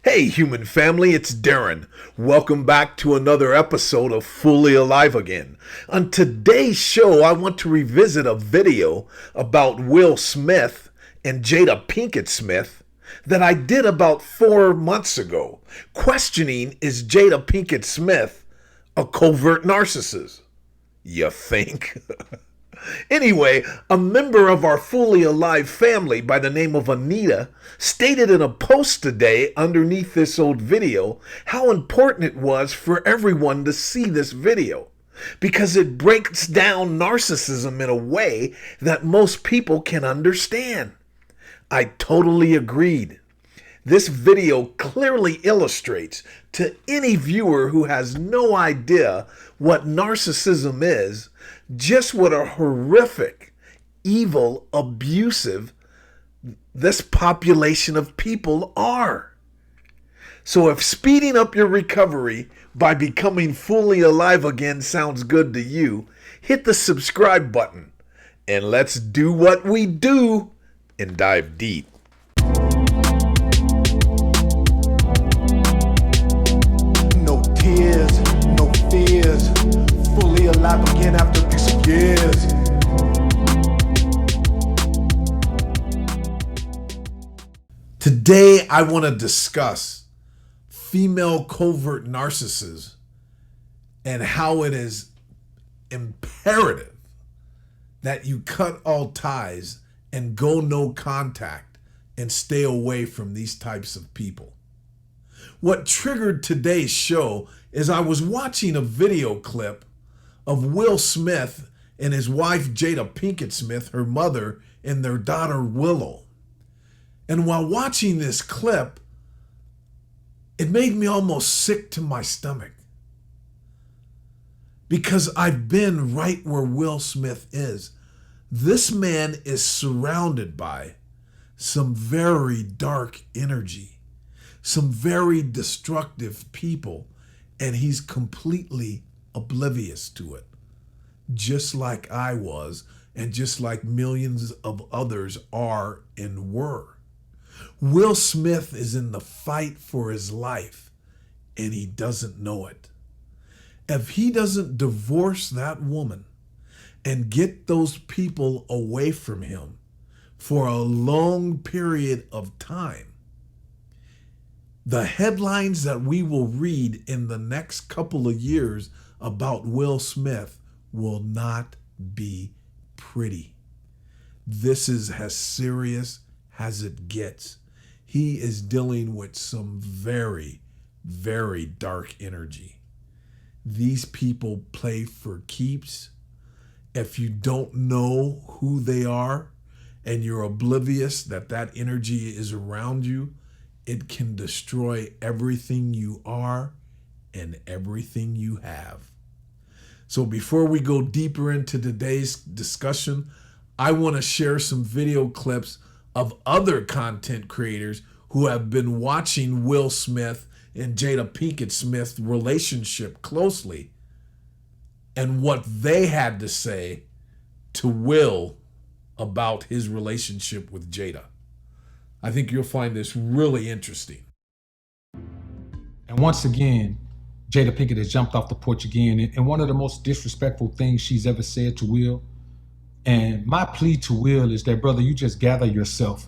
Hey, human family, it's Darren. Welcome back to another episode of Fully Alive Again. On today's show, I want to revisit a video about Will Smith and Jada Pinkett Smith that I did about 4 months ago, questioning, is Jada Pinkett Smith a covert narcissist? You think? Anyway, a member of our Fully Alive family by the name of Anita stated in a post today underneath this old video how important it was for everyone to see this video because it breaks down narcissism in a way that most people can understand. I totally agreed. This video clearly illustrates to any viewer who has no idea what narcissism is just what a horrific, evil, abusive this population of people are. So if speeding up your recovery by becoming fully alive again sounds good to you, hit the subscribe button and let's do what we do and dive deep. No tears, no fears, fully alive again after these years. Today I want to discuss female covert narcissists and how it is imperative that you cut all ties and go no contact and stay away from these types of people. What triggered today's show is I was watching a video clip of Will Smith and his wife Jada Pinkett Smith, her mother, and their daughter Willow. And while watching this clip, it made me almost sick to my stomach. Because I've been right where Will Smith is. This man is surrounded by some very dark energy, some very destructive people, and he's completely oblivious to it. Just like I was, and just like millions of others are and were. Will Smith is in the fight for his life, and he doesn't know it. If he doesn't divorce that woman and get those people away from him for a long period of time, the headlines that we will read in the next couple of years about Will Smith will not be pretty. This is as serious as it gets. He is dealing with some very, very dark energy. These people play for keeps. If you don't know who they are and you're oblivious that that energy is around you, it can destroy everything you are and everything you have. So before we go deeper into today's discussion, I want to share some video clips of other content creators who have been watching Will Smith and Jada Pinkett Smith's relationship closely and what they had to say to Will about his relationship with Jada. I think you'll find this really interesting. And once again, Jada Pinkett has jumped off the porch again, and one of the most disrespectful things she's ever said to Will. And my plea to Will is that, brother, you just gather yourself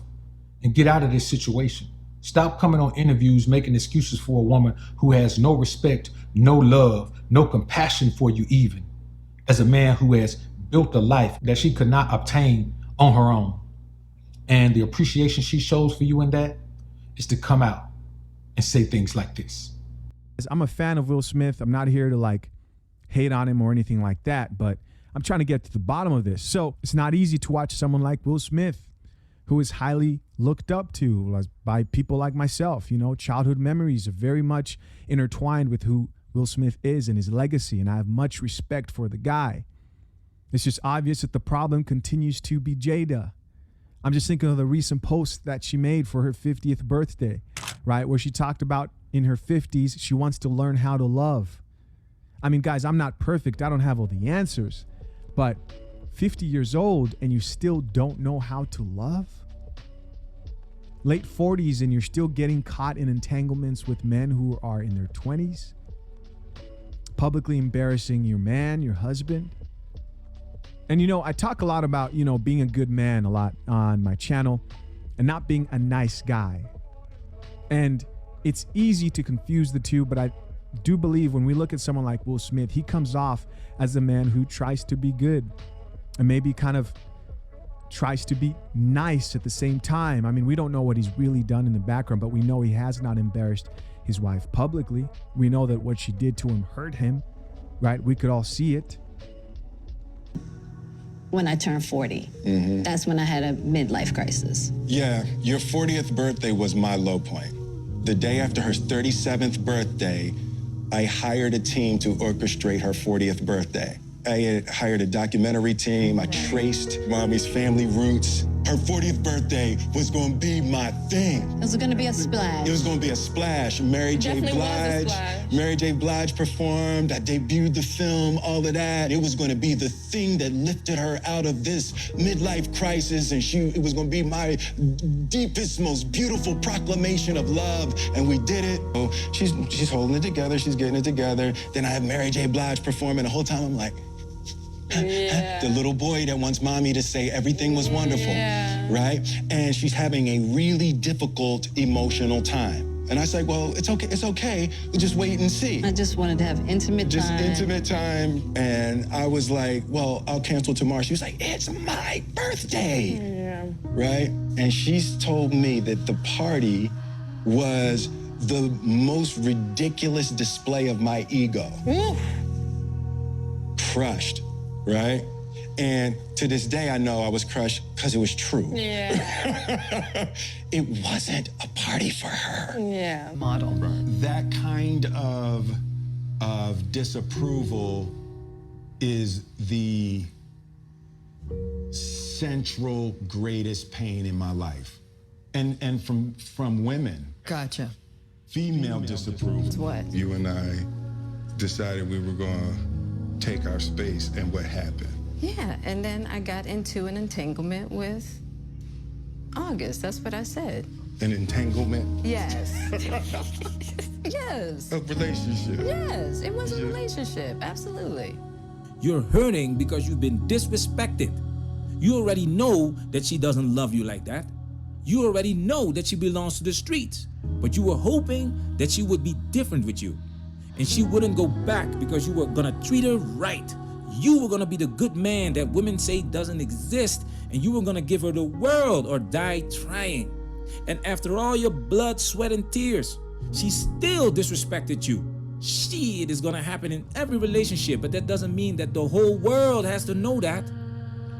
and get out of this situation. Stop coming on interviews making excuses for a woman who has no respect, no love, no compassion for you even, as a man who has built a life that she could not obtain on her own. And the appreciation she shows for you in that is to come out and say things like this. I'm a fan of Will Smith. I'm not here to hate on him or anything like that, but I'm trying to get to the bottom of this. So it's not easy to watch someone like Will Smith, who is highly looked up to by people like myself. You know, childhood memories are very much intertwined with who Will Smith is and his legacy, and I have much respect for the guy. It's just obvious that the problem continues to be Jada. I'm just thinking of the recent post that she made for her 50th birthday, right? Where she talked about in her 50s, she wants to learn how to love. I mean, guys, I'm not perfect. I don't have all the answers, but 50 years old and you still don't know how to love? late 40s and you're still getting caught in entanglements with men who are in their 20s, publicly embarrassing your man, your husband. And, I talk a lot about, being a good man a lot on my channel and not being a nice guy. And it's easy to confuse the two, but I do believe when we look at someone like Will Smith, he comes off as a man who tries to be good and maybe kind of tries to be nice at the same time. I mean, we don't know what he's really done in the background, but we know he has not embarrassed his wife publicly. We know that what she did to him hurt him, right? We could all see it. When I turned 40, that's when I had a midlife crisis. Yeah, your 40th birthday was my low point. The day after her 37th birthday, I hired a team to orchestrate her 40th birthday. I had hired a documentary team. I traced Mommy's family roots. Her 40th birthday was gonna be my thing. It was gonna be a splash. It was gonna be a splash. Mary J. Blige performed. I debuted the film, all of that. It was gonna be the thing that lifted her out of this midlife crisis, and it was gonna be my deepest, most beautiful proclamation of love, and we did it. Oh, she's holding it together, she's getting it together. Then I have Mary J. Blige performing. The whole time I'm like, the little boy that wants mommy to say everything was wonderful, right? And she's having a really difficult emotional time. And I say, well, it's okay. We'll just wait and see. I just wanted to have intimate time. Just intimate time. And I was like, well, I'll cancel tomorrow. She was like, it's my birthday, right? And she's told me that the party was the most ridiculous display of my ego. Crushed. Right? And to this day, I know I was crushed because it was true. Yeah. It wasn't a party for her. Yeah. Model. That kind of disapproval is the central greatest pain in my life. And from women. Gotcha. Female disapproval. What? You and I decided we were going to take our space, and what happened? Yeah, and then I got into an entanglement with August. That's what I said. An entanglement? Yes. Yes. A relationship? Yes, it was a relationship, absolutely. You're hurting because you've been disrespected. You already know that she doesn't love you like that. You already know that she belongs to the streets, but you were hoping that she would be different with you. And she wouldn't go back because you were gonna treat her right. You were gonna be the good man that women say doesn't exist, and you were gonna give her the world or die trying. And after all your blood, sweat, and tears, she still disrespected you. It is gonna happen in every relationship, but that doesn't mean that the whole world has to know that.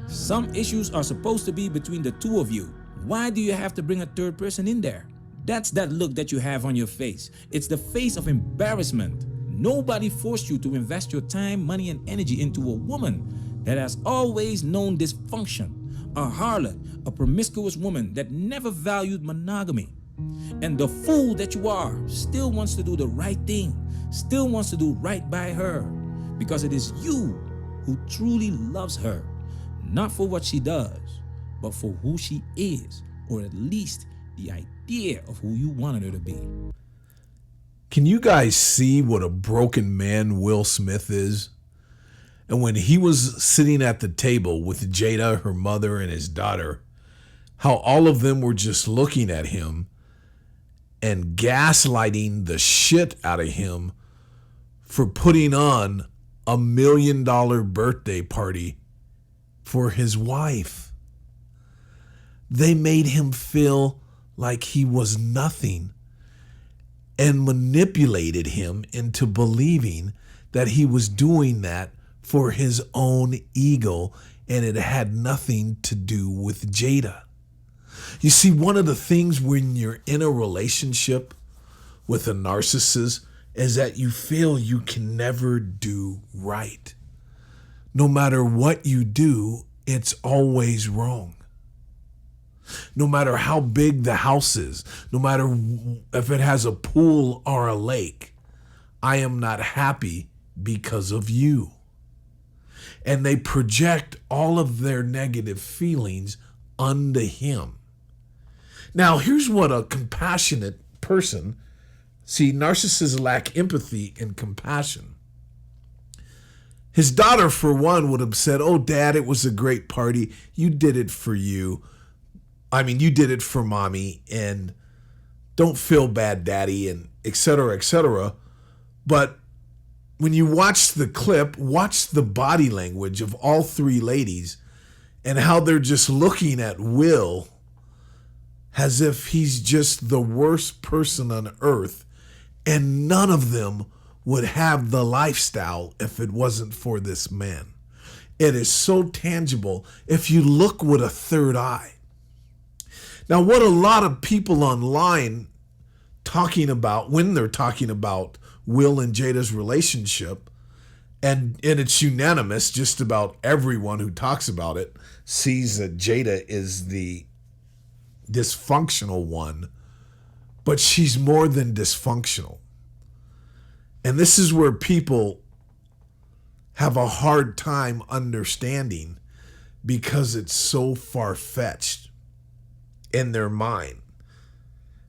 Some issues are supposed to be between the two of you. Why do you have to bring a third person in there? That's that look that you have on your face. It's the face of embarrassment. Nobody forced you to invest your time, money, and energy into a woman that has always known dysfunction, a harlot, a promiscuous woman that never valued monogamy. And the fool that you are still wants to do the right thing, still wants to do right by her, because it is you who truly loves her, not for what she does, but for who she is, or at least the idea of who you wanted her to be. Can you guys see what a broken man Will Smith is? And when he was sitting at the table with Jada, her mother, and his daughter, how all of them were just looking at him and gaslighting the shit out of him for putting on $1 million birthday party for his wife. They made him feel like he was nothing and manipulated him into believing that he was doing that for his own ego, and it had nothing to do with Jada. You see, one of the things when you're in a relationship with a narcissist is that you feel you can never do right. No matter what you do, it's always wrong. No matter how big the house is, no matter if it has a pool or a lake, I am not happy because of you. And they project all of their negative feelings onto him. Now, here's what a compassionate person, see, narcissists lack empathy and compassion. His daughter, for one, would have said, "Oh, Dad, it was a great party. You did it for you. You did it for Mommy, and don't feel bad, Daddy," and et cetera, et cetera. But when you watch the clip, watch the body language of all three ladies and how they're just looking at Will as if he's just the worst person on earth, and none of them would have the lifestyle if it wasn't for this man. It is so tangible if you look with a third eye. Now, what a lot of people online talking about when they're talking about Will and Jada's relationship, and it's unanimous, just about everyone who talks about it sees that Jada is the dysfunctional one, but she's more than dysfunctional. And this is where people have a hard time understanding, because it's so far-fetched in their mind,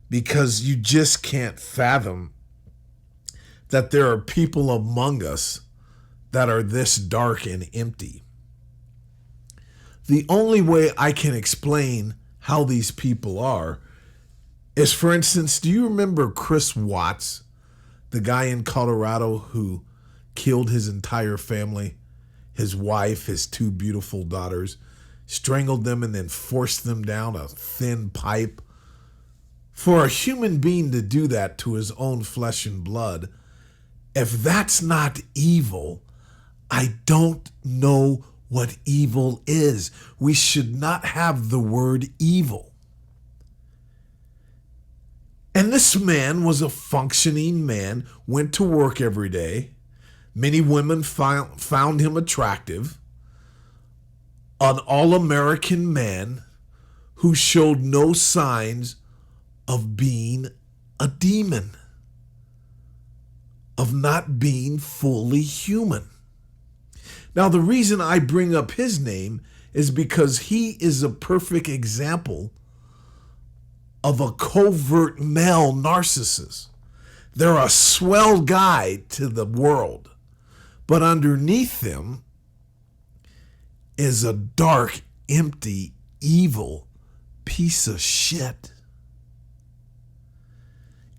because you just can't fathom that there are people among us that are this dark and empty. The only way I can explain how these people are is, for instance, do you remember Chris Watts, the guy in Colorado who killed his entire family, his wife, his two beautiful daughters, strangled them and then forced them down a thin pipe? For a human being to do that to his own flesh and blood, if that's not evil, I don't know what evil is. We should not have the word evil. And this man was a functioning man, went to work every day. Many women found him attractive. An all-American man who showed no signs of being a demon, of not being fully human. Now, the reason I bring up his name is because he is a perfect example of a covert male narcissist. They're a swell guy to the world, but underneath them is a dark, empty, evil piece of shit.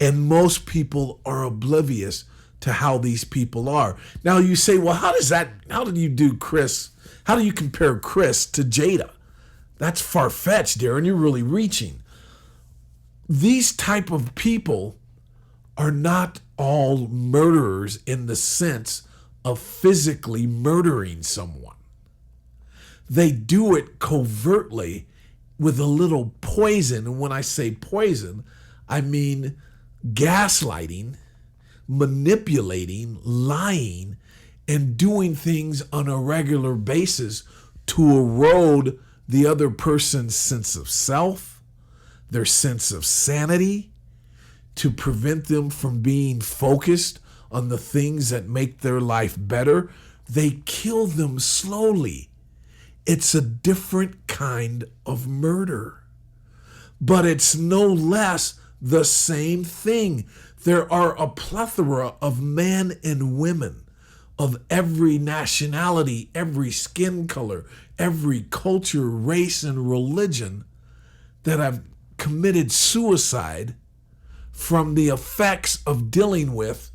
And most people are oblivious to how these people are. Now you say, well, how do you compare Chris to Jada? That's far-fetched, Darren. You're really reaching. These type of people are not all murderers in the sense of physically murdering someone. They do it covertly with a little poison. And when I say poison, I mean gaslighting, manipulating, lying, and doing things on a regular basis to erode the other person's sense of self, their sense of sanity, to prevent them from being focused on the things that make their life better. They kill them slowly. It's a different kind of murder, but it's no less the same thing. There are a plethora of men and women of every nationality, every skin color, every culture, race, and religion that have committed suicide from the effects of dealing with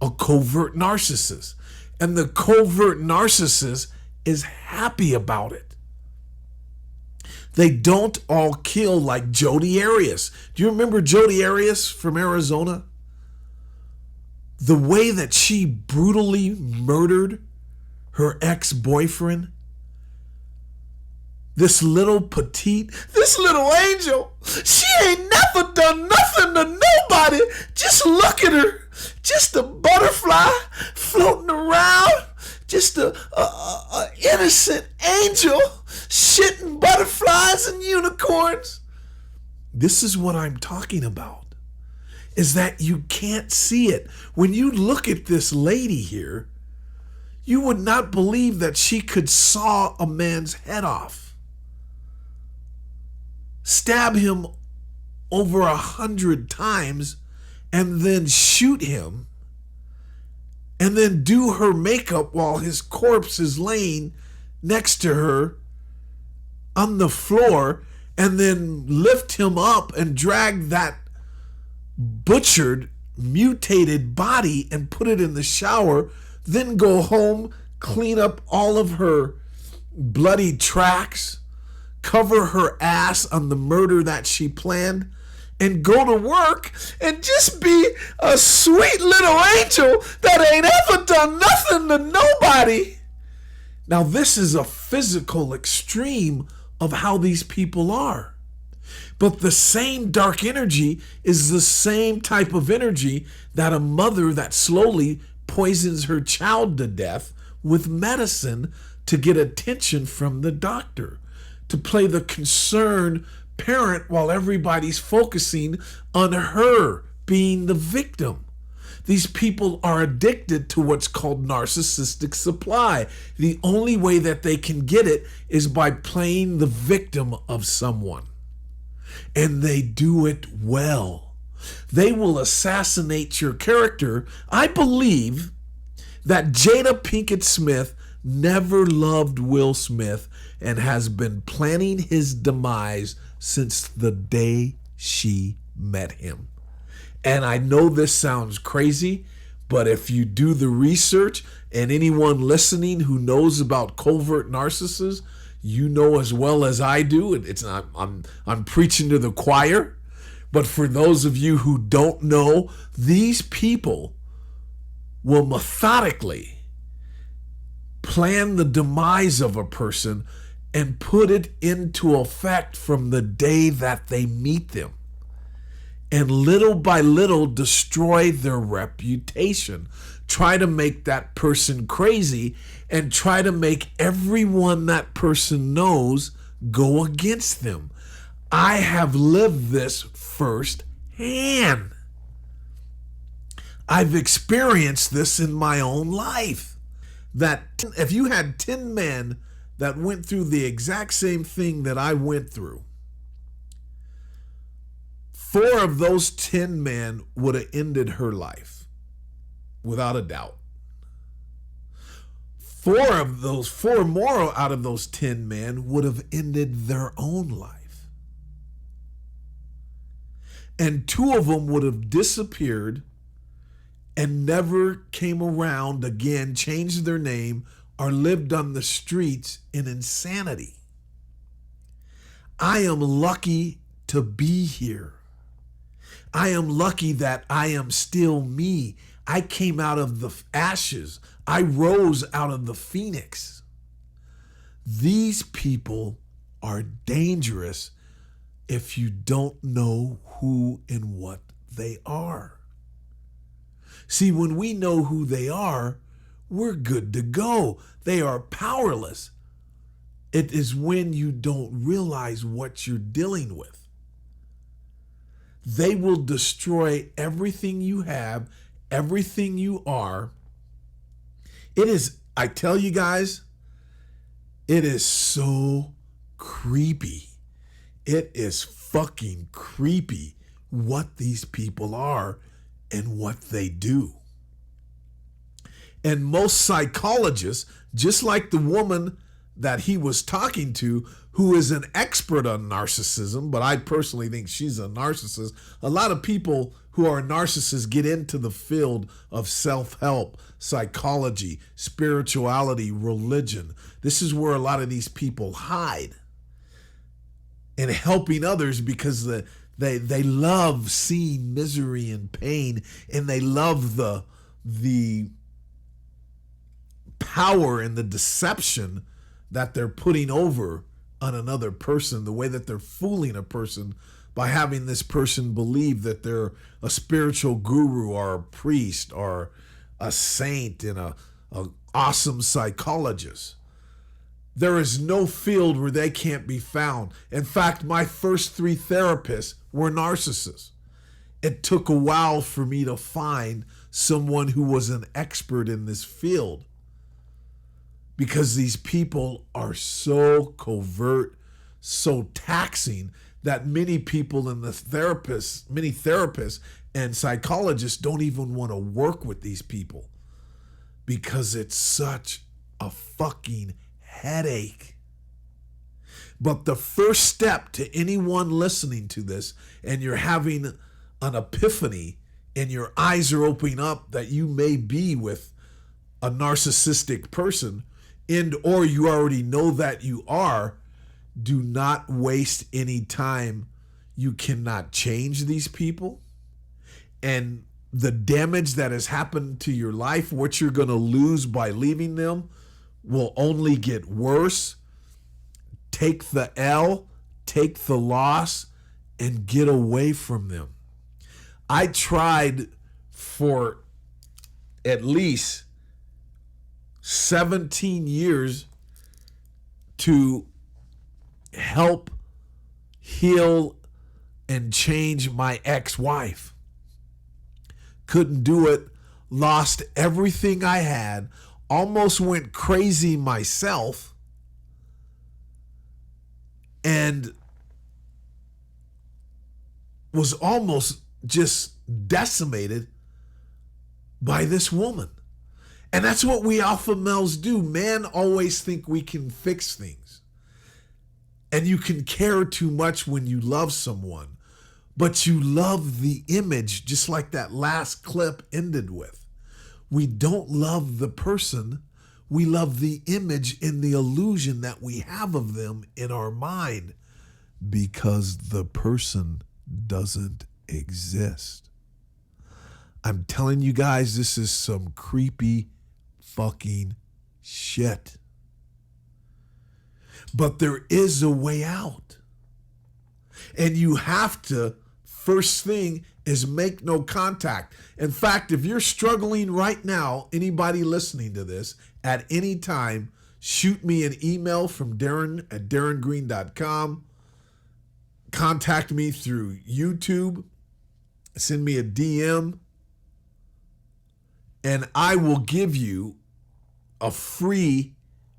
a covert narcissist. And the covert narcissist is happy about it. They don't all kill like Jodi Aria. Do you remember Jodi Aria from Arizona? The way that she brutally murdered her ex-boyfriend? This little angel, she ain't never done nothing to nobody. Just look at her. Just a butterfly floating around. Just a innocent angel shitting butterflies and unicorns. This is what I'm talking about, is that you can't see it. When you look at this lady here, you would not believe that she could saw a man's head off. stab him over 100 times, and then shoot him, and then do her makeup while his corpse is laying next to her on the floor, and then lift him up and drag that butchered, mutated body and put it in the shower, then go home, clean up all of her bloody tracks, cover her ass on the murder that she planned, and go to work and just be a sweet little angel that ain't ever done nothing to nobody. Now, this is a physical extreme of how these people are. But the same dark energy is the same type of energy that a mother that slowly poisons her child to death with medicine to get attention from the doctor, to play the concerned parent while everybody's focusing on her being the victim. These people are addicted to what's called narcissistic supply. The only way that they can get it is by playing the victim of someone. And they do it well. They will assassinate your character. I believe that Jada Pinkett Smith never loved Will Smith and has been planning his demise since the day she met him. And I know this sounds crazy, but if you do the research, and anyone listening who knows about covert narcissists, you know as well as I do. It's not, I'm preaching to the choir, but for those of you who don't know, these people will methodically plan the demise of a person and put it into effect from the day that they meet them, and little by little destroy their reputation, try to make that person crazy, and try to make everyone that person knows go against them. I have lived this firsthand. I've experienced this in my own life. That if you had 10 men that went through the exact same thing that I went through, 4 of those 10 men would have ended her life, without a doubt. 4 more out of those 10 men would have ended their own life. And 2 of them would have disappeared and never came around again, changed their name, or lived on the streets in insanity. I am lucky to be here. I am lucky that I am still me. I came out of the ashes. I rose out of the phoenix. These people are dangerous if you don't know who and what they are. See, when we know who they are, we're good to go. They are powerless. It is when you don't realize what you're dealing with. They will destroy everything you have, everything you are. It is, I tell you guys, it is so creepy. It is fucking creepy what these people are and what they do. And most psychologists, just like the woman that he was talking to, who is an expert on narcissism, but I personally think she's a narcissist. A lot of people who are narcissists get into the field of self-help, psychology, spirituality, religion. This is where a lot of these people hide in helping others, because they love seeing misery and pain, and they love the power and the deception that they're putting over on another person, the way that they're fooling a person by having this person believe that they're a spiritual guru or a priest or a saint and a awesome psychologist. There is no field where they can't be found. In fact, my first 3 therapists were narcissists. It took a while for me to find someone who was an expert in this field, because these people are so covert, so taxing, that many people and many therapists and psychologists don't even want to work with these people because it's such a fucking headache. But the first step to anyone listening to this, and you're having an epiphany and your eyes are opening up that you may be with a narcissistic person, and or you already know that you are, do not waste any time. You cannot change these people. And the damage that has happened to your life, what you're going to lose by leaving them, will only get worse. Take the L, take the loss, and get away from them. I tried for at least 17 years to help heal and change my ex-wife. Couldn't do it, lost everything I had, almost went crazy myself, and was almost just decimated by this woman. And that's what we alpha males do. Men always think we can fix things. And you can care too much when you love someone, but you love the image, just like that last clip ended with. We don't love the person. We love the image and the illusion that we have of them in our mind, because the person doesn't exist. I'm telling you guys, this is some creepy fucking shit. But there is a way out. And you have to, first thing is make no contact. In fact, if you're struggling right now, anybody listening to this, at any time, shoot me an email from Darren@darrengreen.com. Contact me through YouTube. Send me a DM. And I will give you a free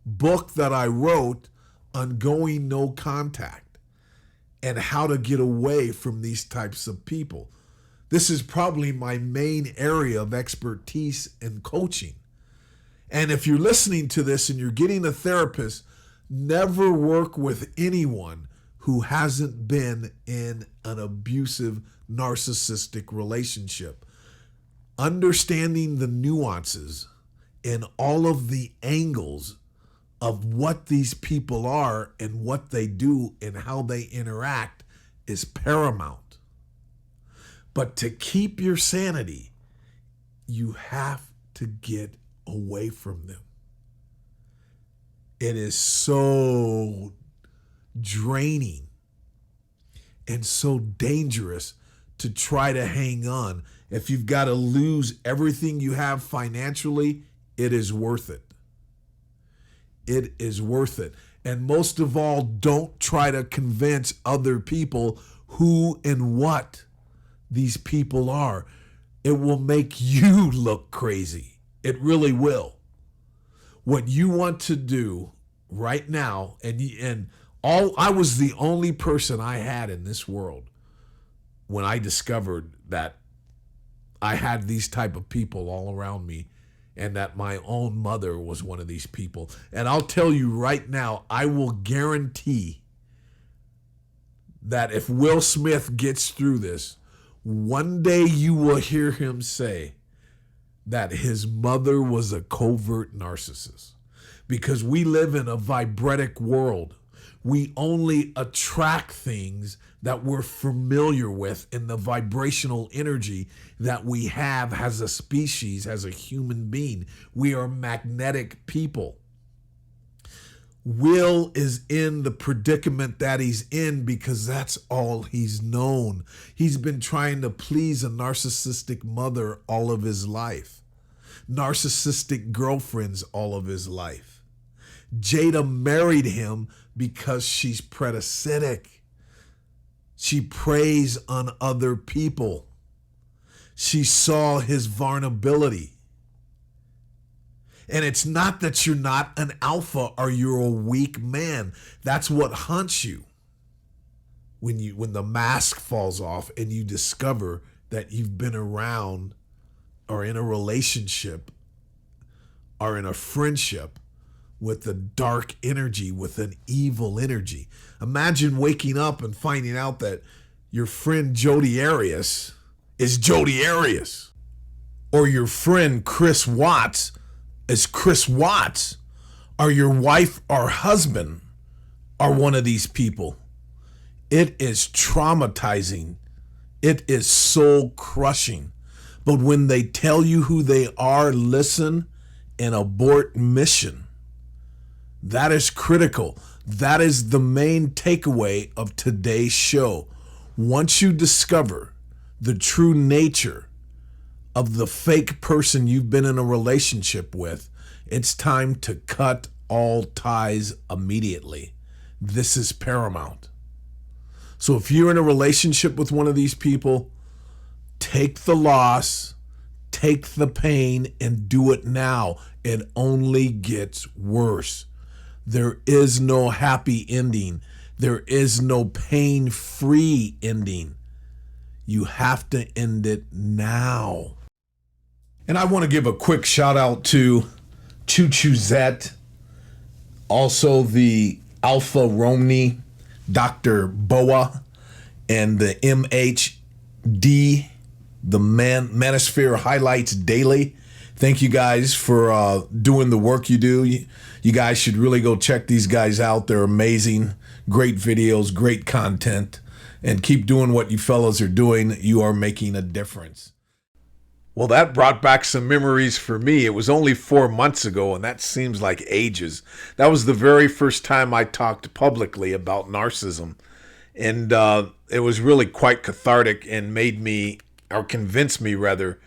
book that I wrote on going no contact and how to get away from these types of people. This is probably my main area of expertise in coaching. And if you're listening to this and you're getting a therapist, never work with anyone who hasn't been in an abusive, narcissistic relationship. Understanding the nuances and all of the angles of what these people are and what they do and how they interact is paramount. But to keep your sanity, you have to get away from them. It is so draining and so dangerous to try to hang on. If you've got to lose everything you have financially, it is worth it. It is worth it. And most of all, don't try to convince other people who and what these people are. It will make you look crazy. It really will. What you want to do right now, I was the only person I had in this world when I discovered that I had these type of people all around me, and that my own mother was one of these people. And I'll tell you right now, I will guarantee that if Will Smith gets through this, one day you will hear him say that his mother was a covert narcissist. Because we live in a vibratic world. We only attract things that we're familiar with in the vibrational energy that we have as a species, as a human being. We are magnetic people. Will is in the predicament that he's in because that's all he's known. He's been trying to please a narcissistic mother all of his life. Narcissistic girlfriends all of his life. Jada married him because she's parasitic. She preys on other people. She saw his vulnerability. And it's not that you're not an alpha or you're a weak man. That's what haunts you. when the mask falls off and you discover that you've been around or in a relationship or in a friendship with a dark energy, with an evil energy. Imagine waking up and finding out that your friend Jodi Aria is Jodi Aria, or your friend Chris Watts is Chris Watts, or your wife or husband are one of these people. It is traumatizing. It is soul crushing. But when they tell you who they are, listen and abort mission. That is critical. That is the main takeaway of today's show. Once you discover the true nature of the fake person you've been in a relationship with, it's time to cut all ties immediately. This is paramount. So if you're in a relationship with one of these people, take the loss, take the pain, and do it now. It only gets worse. There is no happy ending. There is no pain-free ending. You have to end it now. And I want to give a quick shout out to Choo Choo Zet, also the Alpha Romney, Dr. Boa, and the MHD, the Manosphere Highlights Daily. Thank you guys for doing the work you do. You guys should really go check these guys out. They're amazing. Great videos, great content. And keep doing what you fellas are doing. You are making a difference. Well, that brought back some memories for me. It was only 4 months ago, and that seems like ages. That was the very first time I talked publicly about narcissism. And it was really quite cathartic and made me, or convinced me rather,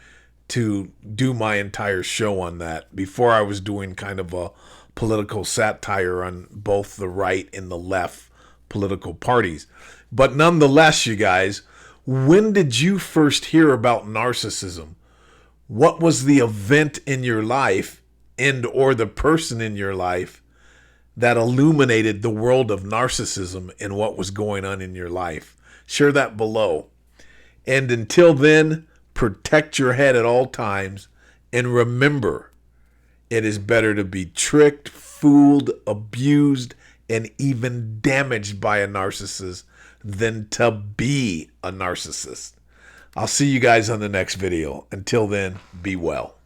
to do my entire show on that. Before I was doing kind of a political satire on both the right and the left political parties. But nonetheless, you guys, when did you first hear about narcissism? What was the event in your life and or the person in your life that illuminated the world of narcissism and what was going on in your life? Share that below. And until then, protect your head at all times, and remember, it is better to be tricked, fooled, abused, and even damaged by a narcissist than to be a narcissist. I'll see you guys on the next video. Until then, be well.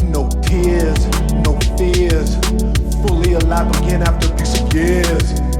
No tears, no fears. Fully alive again after 6 years.